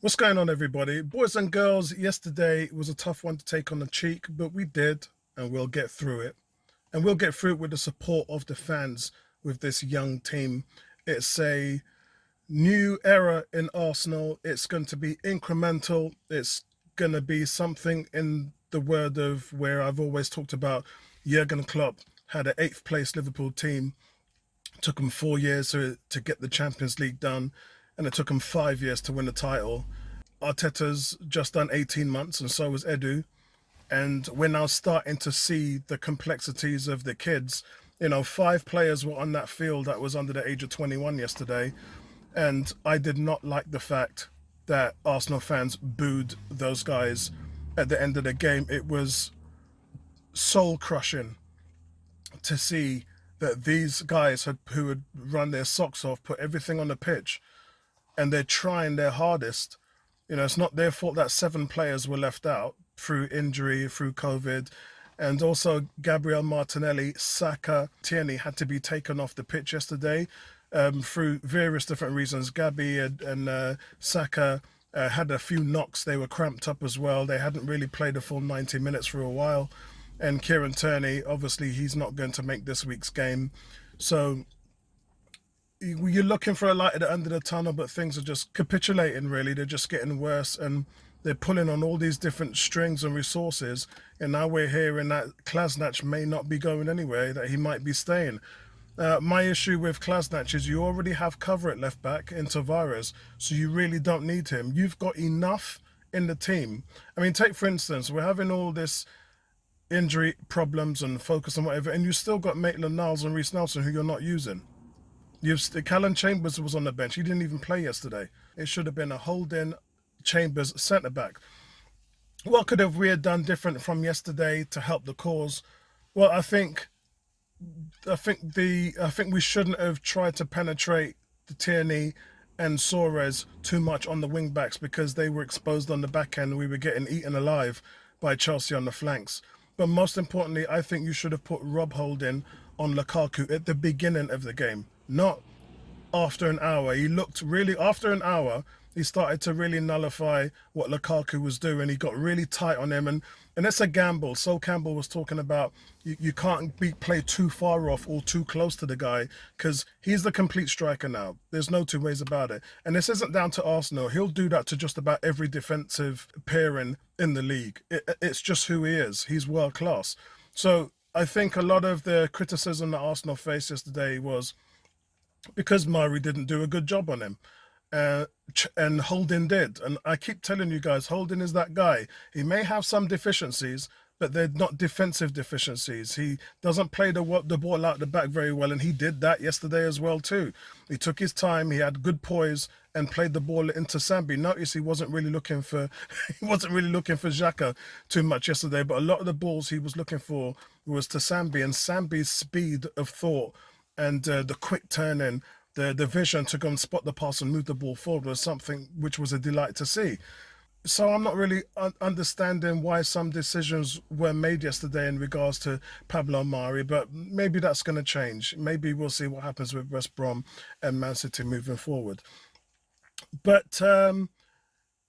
What's going on, everybody? Boys and girls, yesterday was a tough one to take on the cheek, but we did, and we'll get through it. And we'll get through it with the support of the fans with this young team. It's a new era in Arsenal. It's going to be incremental. It's going to be something in the word of where I've always talked about Jurgen Klopp had an eighth place Liverpool team. Took him 4 years to get the Champions League done, and it took him 5 years to win the title. Arteta's just done 18 months, and so was Edu. And we're now starting to see the complexities of the kids. You know, 5 players were on that field that was under the age of 21 yesterday. And I did not like the fact that Arsenal fans booed those guys at the end of the game. It was soul crushing to see that these guys who had run their socks off, put everything on the pitch, and they're trying their hardest. You know, it's not their fault that 7 players were left out through injury, through COVID. And also Gabriel Martinelli, Saka, Tierney had to be taken off the pitch yesterday through various different reasons. Gabby and Saka had a few knocks. They were cramped up as well. They hadn't really played a full 90 minutes for a while. And Kieran Tierney, obviously, he's not going to make this week's game. So you're looking for a light at the end of the tunnel, but things are just capitulating, really. They're just getting worse, and they're pulling on all these different strings and resources. And now we're hearing that Kolasinac may not be going anywhere, that he might be staying. My issue with Kolasinac is you already have cover at left back in Tavares, so you really don't need him. You've got enough in the team. I mean, take for instance, we're having all this injury problems and focus and whatever, and you still got Maitland-Niles and Reece Nelson who you're not using. Callum Chambers was on the bench. He didn't even play yesterday. It should have been a Holding Chambers centre back. What could have we have done different from yesterday to help the cause? Well, I think we shouldn't have tried to penetrate the Tierney and Suarez too much on the wing backs, because they were exposed on the back end. We were getting eaten alive by Chelsea on the flanks. But most importantly, I think you should have put Rob Holding on Lukaku at the beginning of the game, not after an hour. He looked really, after an hour, he started to really nullify what Lukaku was doing. He got really tight on him, and it's a gamble. Sol Campbell was talking about you can't play too far off or too close to the guy, because he's the complete striker now. There's no two ways about it. And this isn't down to Arsenal. He'll do that to just about every defensive pairing in the league. It's just who he is. He's world class. So I think a lot of the criticism that Arsenal faced yesterday was because Murray didn't do a good job on him. And Holding did. And I keep telling you guys, Holding is that guy. He may have some deficiencies, but they're not defensive deficiencies. He doesn't play the ball out the back very well, and he did that yesterday as well too. He took his time, he had good poise, and played the ball into Sambi. Notice he wasn't really looking for Xhaka too much yesterday, but a lot of the balls he was looking for was to Sambi, and Sambi's speed of thought and the quick turning, the vision to go and spot the pass and move the ball forward was something which was a delight to see. So I'm not really understanding why some decisions were made yesterday in regards to Pablo Mari, but maybe that's going to change. Maybe we'll see what happens with West Brom and Man City moving forward. But time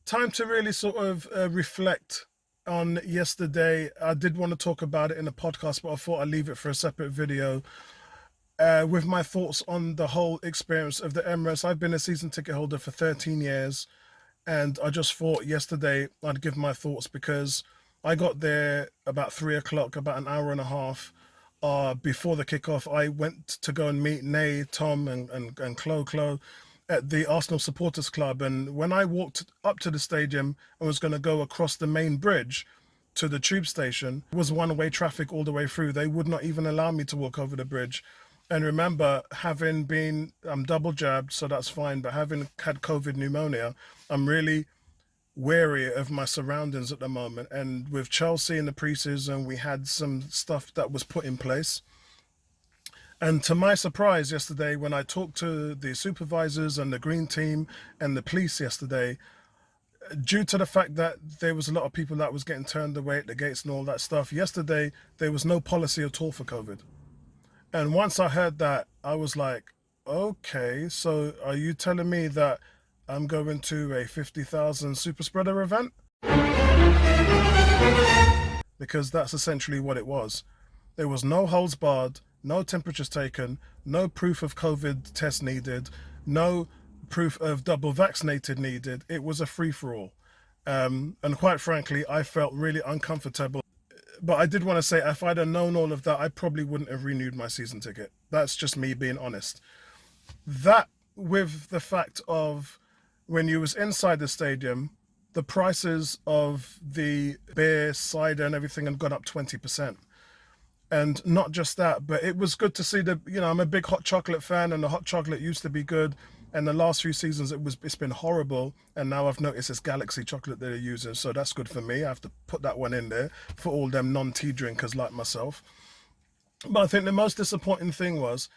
to really sort of reflect on yesterday. I did want to talk about it in a podcast, but I thought I'd leave it for a separate video. With my thoughts on the whole experience of the Emirates. I've been a season ticket holder for 13 years, and I just thought yesterday I'd give my thoughts, because I got there about 3 o'clock, about an hour and a half before the kickoff. I went to go and meet Nay, Tom, and Chloe at the Arsenal Supporters Club. And when I walked up to the stadium and was going to go across the main bridge to the tube station, it was one-way traffic all the way through. They would not even allow me to walk over the bridge. And remember, I'm double jabbed, so that's fine, but having had COVID pneumonia, I'm really wary of my surroundings at the moment. And with Chelsea in the preseason, we had some stuff that was put in place. And to my surprise yesterday, when I talked to the supervisors and the green team and the police yesterday, due to the fact that there was a lot of people that was getting turned away at the gates and all that stuff, yesterday there was no policy at all for COVID. And once I heard that, I was like, okay, so are you telling me that I'm going to a 50,000 super spreader event, because that's essentially what it was. There was no holds barred, no temperatures taken, no proof of COVID test needed, no proof of double vaccinated needed. It was a free for all. And quite frankly, I felt really uncomfortable. But I did want to say, if I'd have known all of that, I probably wouldn't have renewed my season ticket. That's just me being honest. That, with the fact of when you was inside the stadium, the prices of the beer, cider, and everything had gone up 20%. And not just that, but it was good to see I'm a big hot chocolate fan, and the hot chocolate used to be good. And the last few seasons, it's been horrible. And now I've noticed it's Galaxy chocolate they're using. So that's good for me. I have to put that one in there for all them non-tea drinkers like myself. But I think the most disappointing thing was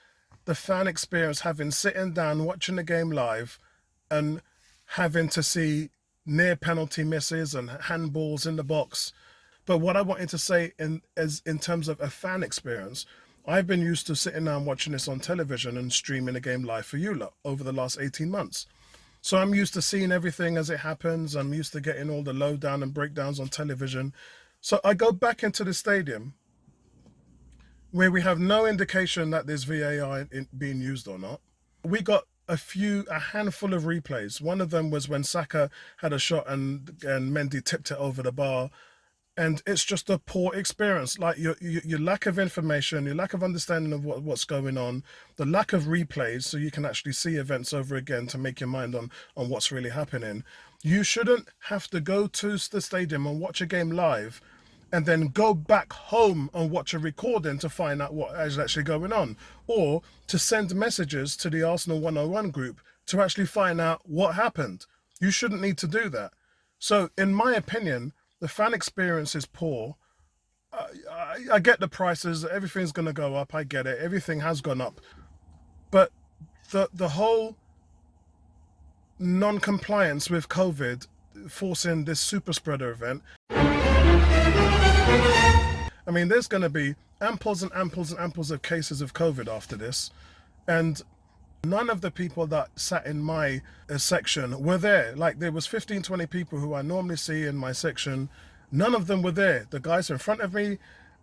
the fan experience, having sitting down, watching the game live, and having to see near penalty misses and handballs in the box. But what I wanted to say in terms of a fan experience, I've been used to sitting down watching this on television and streaming a game live for you lot over the last 18 months. So I'm used to seeing everything as it happens. I'm used to getting all the lowdown and breakdowns on television. So I go back into the stadium where we have no indication that there's VAR being used or not. We got a handful of replays. One of them was when Saka had a shot and Mendy tipped it over the bar. And it's just a poor experience. Like your lack of information, your lack of understanding of what's going on, the lack of replays so you can actually see events over again to make your mind on what's really happening. You shouldn't have to go to the stadium and watch a game live and then go back home and watch a recording to find out what is actually going on, or to send messages to the Arsenal 101 group to actually find out what happened. You shouldn't need to do that. So in my opinion, the fan experience is poor. I get the prices, everything's going to go up, I get it, everything has gone up. But the whole non-compliance with COVID, forcing this super spreader event, I mean, there's going to be amples and amples and amples of cases of COVID after this. And none of the people that sat in my section were there. Like, there was 15, 20 people who I normally see in my section. None of them were there. The guys in front of me,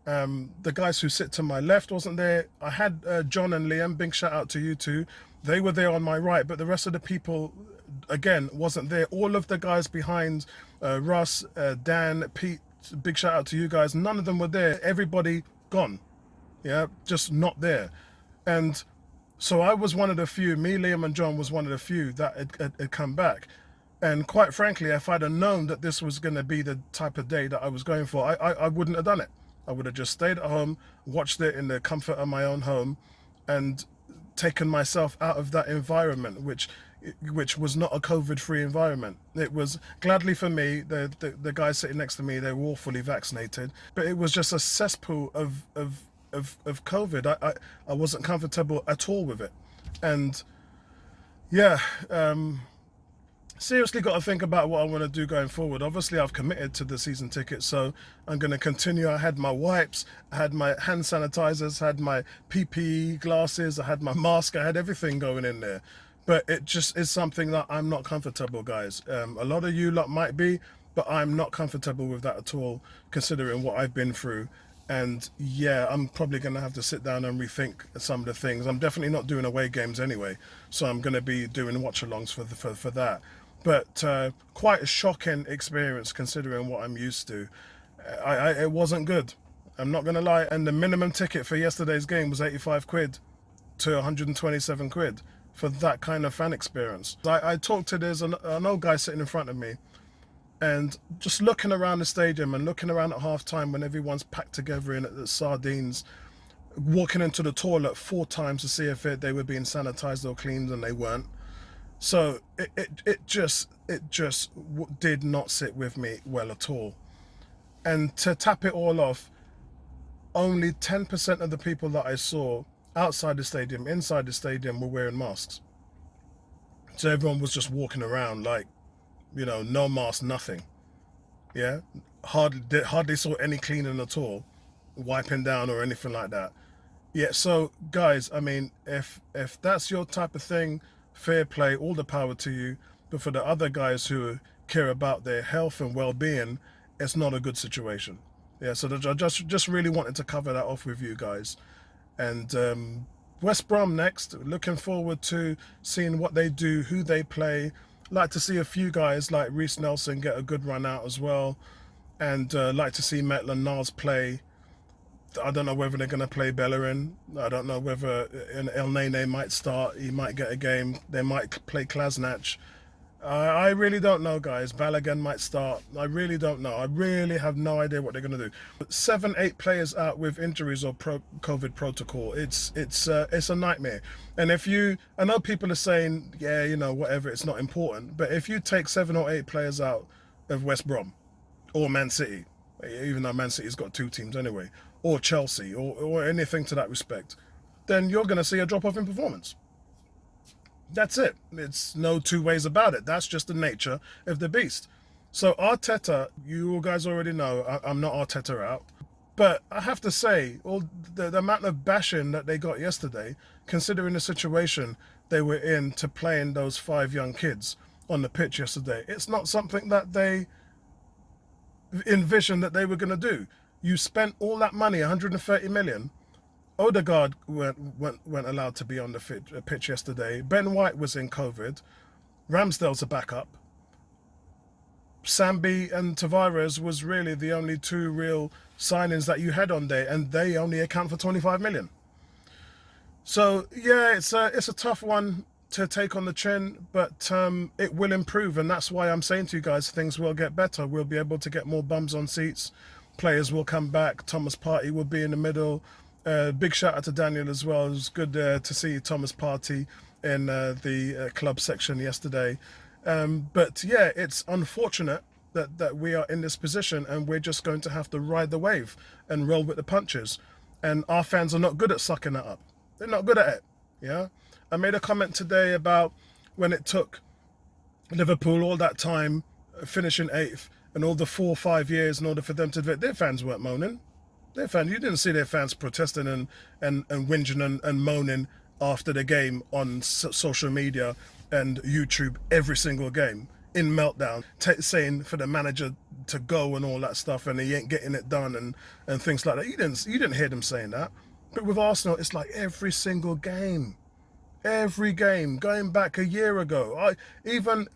the guys who sit to my left wasn't there. I had John and Liam, big shout out to you two. They were there on my right, but the rest of the people, again, wasn't there. All of the guys behind, Russ, Dan, Pete, big shout out to you guys. None of them were there. Everybody gone. Yeah, just not there. And so I was one of the few, me, Liam and John was one of the few that had come back. And quite frankly, if I'd have known that this was going to be the type of day that I was going for, I wouldn't have done it. I would have just stayed at home, watched it in the comfort of my own home, and taken myself out of that environment, which was not a COVID-free environment. It was, gladly for me, the guys sitting next to me, they were all fully vaccinated, but it was just a cesspool of COVID. I wasn't comfortable at all with it. And yeah, seriously got to think about what I want to do going forward. Obviously, I've committed to the season ticket, so I'm going to continue. I had my wipes, I had my hand sanitizers, I had my PPE glasses, I had my mask, I had everything going in there. But it just is something that I'm not comfortable, guys. A lot of you lot might be, but I'm not comfortable with that at all, considering what I've been through. And yeah, I'm probably going to have to sit down and rethink some of the things. I'm definitely not doing away games anyway, so I'm going to be doing watch-alongs for that. But quite a shocking experience considering what I'm used to. It wasn't good. I'm not going to lie. And the minimum ticket for yesterday's game was 85 quid to 127 quid for that kind of fan experience. I talked to an old guy sitting in front of me, and just looking around the stadium and looking around at half time when everyone's packed together in at the sardines, walking into the toilet 4 times to see if they were being sanitized or cleaned, and they weren't. So it just did not sit with me well at all. And to tap it all off, only 10% of the people that I saw outside the stadium, inside the stadium, were wearing masks. So everyone was just walking around like, no mask, nothing. Yeah, hardly saw any cleaning at all, wiping down or anything like that. Yeah, so guys, I mean, if that's your type of thing, fair play, all the power to you. But for the other guys who care about their health and well-being, it's not a good situation. Yeah, so I just really wanted to cover that off with you guys. And West Brom next. Looking forward to seeing what they do, who they play. Like to see a few guys like Reece Nelson get a good run out as well. And like to see Maitland-Niles play. I don't know whether they're going to play Bellerin. I don't know whether El Nene might start. He might get a game. They might play Klasnach. I really don't know, guys. Balogun might start. I really don't know. I really have no idea what they're going to do. 7, 8 players out with injuries or COVID protocol. It's a nightmare. And I know people are saying, yeah, you know, whatever, it's not important. But if you take 7 or 8 players out of West Brom or Man City, even though Man City's got 2 teams anyway, or Chelsea or anything to that respect, then you're going to see a drop off in performance. That's it. It's no two ways about it. That's just the nature of the beast. So Arteta, you guys already know, I'm not Arteta out. But I have to say, the amount of bashing that they got yesterday, considering the situation they were in to playing those 5 young kids on the pitch yesterday, it's not something that they envisioned that they were going to do. You spent all that money, 130 million. Odegaard weren't allowed to be on the pitch yesterday. Ben White was in COVID. Ramsdale's a backup. Sambi and Tavares was really the only 2 real signings that you had on there, and they only account for 25 million. So yeah, it's a tough one to take on the chin, but it will improve, and that's why I'm saying to you guys, things will get better. We'll be able to get more bums on seats. Players will come back. Thomas Partey will be in the middle. Big shout out to Daniel as well. It was good to see Thomas Partey in the club section yesterday. But yeah, it's unfortunate that we are in this position, and we're just going to have to ride the wave and roll with the punches. And our fans are not good at sucking that up. They're not good at it. Yeah. I made a comment today about when it took Liverpool all that time finishing 8th and all the 4 or 5 years in order for them to do it. Their fans weren't moaning. You didn't see their fans protesting and whinging and moaning after the game on social media and YouTube every single game in meltdown, saying for the manager to go and all that stuff, and he ain't getting it done and things like that. You didn't hear them saying that. But with Arsenal, it's like every single game. Every game, going back a year ago, even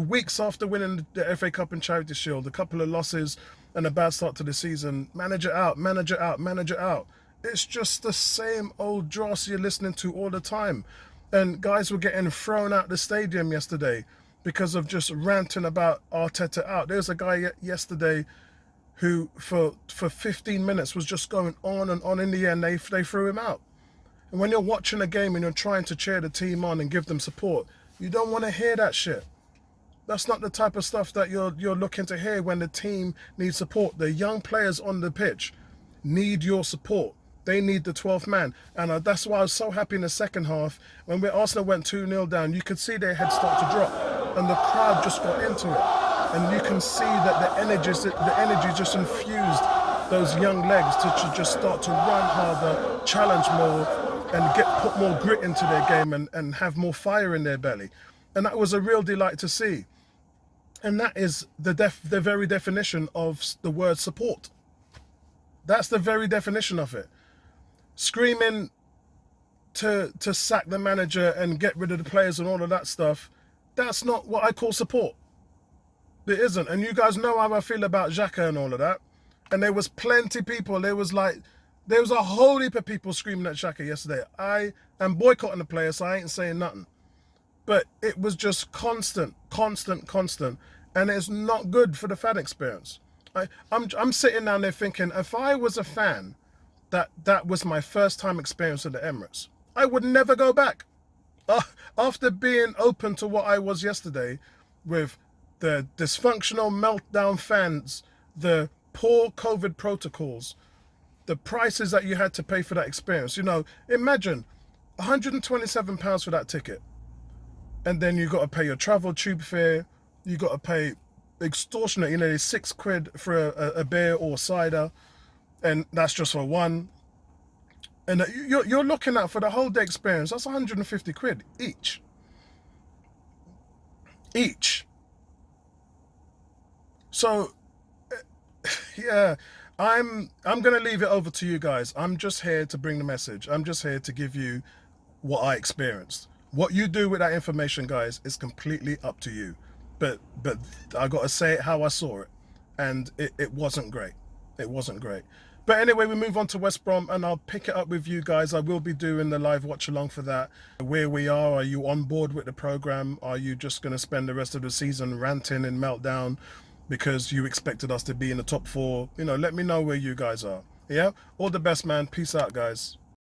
weeks after winning the FA Cup and Charity Shield, a couple of losses and a bad start to the season, manager out, manager out, manager out. It's just the same old dross you're listening to all the time. And guys were getting thrown out the stadium yesterday because of just ranting about Arteta out. There's a guy yesterday who for 15 minutes was just going on and on. In the end, they threw him out. And when you're watching a game and you're trying to cheer the team on and give them support, you don't want to hear that shit. That's not the type of stuff that you're looking to hear when the team needs support. The young players on the pitch need your support. They need the 12th man. And that's why I was so happy in the second half. When Arsenal went 2-0 down, you could see their heads start to drop. And the crowd just got into it. And you can see that the energy just infused those young legs to just start to run harder, challenge more, and put more grit into their game and have more fire in their belly. And that was a real delight to see. And that is the very definition of the word support. That's the very definition of it. Screaming to sack the manager and get rid of the players and all of that stuff, that's not what I call support. It isn't. And you guys know how I feel about Xhaka and all of that. And there was plenty people. There was a whole heap of people screaming at Xhaka yesterday. I am boycotting the players, so I ain't saying nothing. But it was just constant. And it's not good for the fan experience. I'm sitting down there thinking, if I was a fan, that was my first time experience at the Emirates, I would never go back. After being open to what I was yesterday, with the dysfunctional meltdown fans, the poor COVID protocols, the prices that you had to pay for that experience. Imagine £127 for that ticket. And then you got to pay your travel tube fare. You got to pay extortionate, £6 for a beer or cider. And that's just for one. And you're looking at, for the whole day experience, that's £150 each. each. So yeah, I'm gonna leave it over to you guys. I'm just here to bring the message. I'm just here to give you what I experienced. What you do with that information, guys, is completely up to you. But I gotta say it how I saw it, and it wasn't great. It wasn't great. But anyway, we move on to West Brom, and I'll pick it up with you guys. I will be doing the live watch along for that. Where we are you on board with the program? Are you just going to spend the rest of the season ranting and meltdown because you expected us to be in the top four? Let me know where you guys are. Yeah? All the best, man. Peace out, guys.